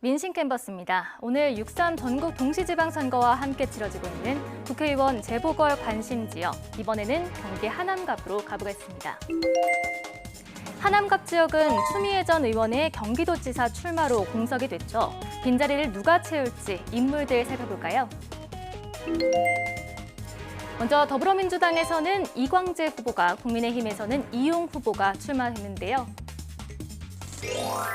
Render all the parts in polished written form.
민심 캔버스입니다. 오늘 6.3 전국 동시지방선거와 함께 치러지고 있는 국회의원 재보궐 관심 지역, 이번에는 경기 하남갑으로 가보겠습니다. 하남갑 지역은 추미애 전 의원의 경기도지사 출마로 공석이 됐죠. 빈자리를 누가 채울지 인물들 살펴볼까요? 먼저 더불어민주당에서는 이광재 후보가, 국민의힘에서는 이용 후보가 출마했는데요.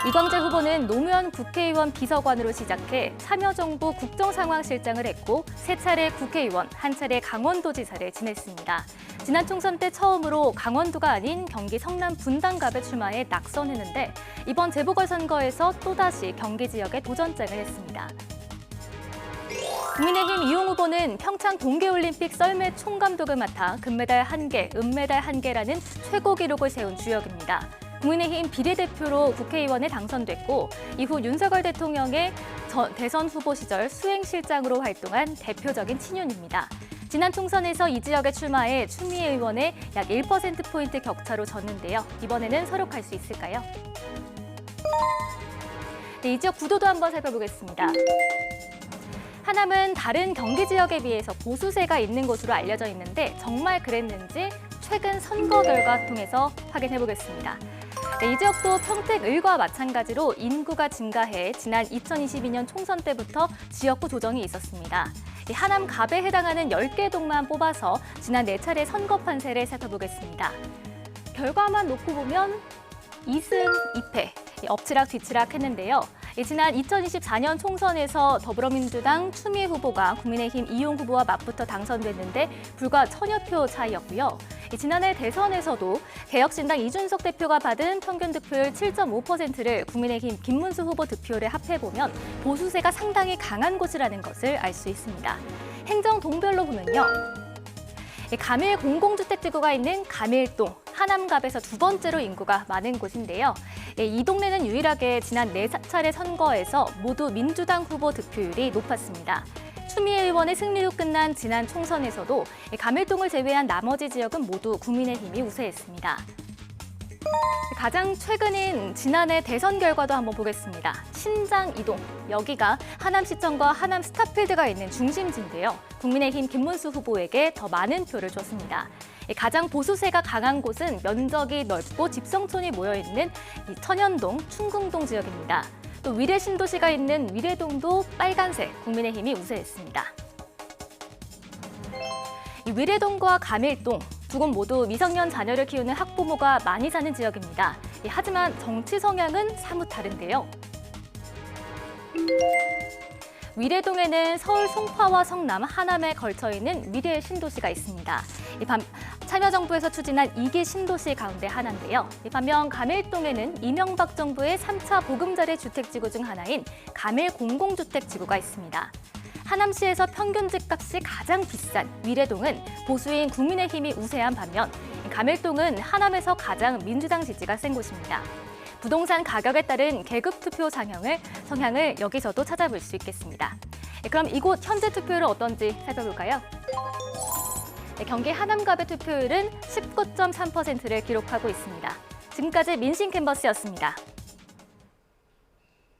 이광재 후보는 노무현 국회의원 비서관으로 시작해 참여정부 국정상황실장을 했고 3차례 국회의원, 1차례 강원도지사를 지냈습니다. 지난 총선 때 처음으로 강원도가 아닌 경기 성남 분당갑에 출마해 낙선했는데 이번 재보궐선거에서 또다시 경기 지역에 도전장을 했습니다. 국민의힘 이용 후보는 평창 동계올림픽 썰매 총감독을 맡아 금메달 1개, 은메달 1개라는 최고 기록을 세운 주역입니다. 국민의힘 비례대표로 국회의원에 당선됐고 이후 윤석열 대통령의 대선 후보 시절 수행실장으로 활동한 대표적인 친윤입니다. 지난 총선에서 이 지역에 출마해 추미애 의원의 약 1%포인트 격차로 졌는데요. 이번에는 서력할 수 있을까요? 네, 이 지역 구도도 한번 살펴보겠습니다. 하남은 다른 경기 지역에 비해서 보수세가 있는 곳으로 알려져 있는데 정말 그랬는지 최근 선거 결과 통해서 확인해 보겠습니다. 네, 이 지역도 평택을과 마찬가지로 인구가 증가해 지난 2022년 총선 때부터 지역구 조정이 있었습니다. 하남갑에 해당하는 10개 동만 뽑아서 지난 4차례 선거 판세를 살펴보겠습니다. 결과만 놓고 보면 2승 2패, 엎치락 뒤치락 했는데요. 지난 2024년 총선에서 더불어민주당 추미애 후보가 국민의힘 이용 후보와 맞붙어 당선됐는데 불과 1000여 표 차이였고요. 지난해 대선에서도 개혁신당 이준석 대표가 받은 평균 득표율 7.5%를 국민의힘 김문수 후보 득표율에 합해보면 보수세가 상당히 강한 곳이라는 것을 알 수 있습니다. 행정 동별로 보면요. 가밀 공공주택지구가 있는 가밀동, 하남갑에서 두 번째로 인구가 많은 곳인데요. 이 동네는 유일하게 지난 4차례 선거에서 모두 민주당 후보 득표율이 높았습니다. 추미애 의원의 승리로 끝난 지난 총선에서도 가밀동을 제외한 나머지 지역은 모두 국민의힘이 우세했습니다. 가장 최근인 지난해 대선 결과도 한번 보겠습니다. 신장 이동, 여기가 하남시청과 하남 스타필드가 있는 중심지인데요. 국민의힘 김문수 후보에게 더 많은 표를 줬습니다. 가장 보수세가 강한 곳은 면적이 넓고 집성촌이 모여있는 이 천연동, 충궁동 지역입니다. 또 위례 신도시가 있는 위례동도 빨간색, 국민의힘이 우세했습니다. 이 위례동과 가밀동, 두 곳 모두 미성년 자녀를 키우는 학부모가 많이 사는 지역입니다. 하지만 정치 성향은 사뭇 다른데요. 위례동에는 서울 송파와 성남, 하남에 걸쳐 있는 위례 신도시가 있습니다. 참여정부에서 추진한 2기 신도시 가운데 하나인데요. 반면 가밀동에는 이명박 정부의 3차 보금자리 주택지구 중 하나인 가밀 공공주택지구가 있습니다. 하남시에서 평균 집값이 가장 비싼 위례동은 보수인 국민의힘이 우세한 반면 가밀동은 하남에서 가장 민주당 지지가 센 곳입니다. 부동산 가격에 따른 계급 투표 성향을 여기서도 찾아볼 수 있겠습니다. 그럼 이곳 현재 투표율은 어떤지 살펴볼까요? 경기 하남갑의 투표율은 19.3%를 기록하고 있습니다. 지금까지 민심 캔버스였습니다.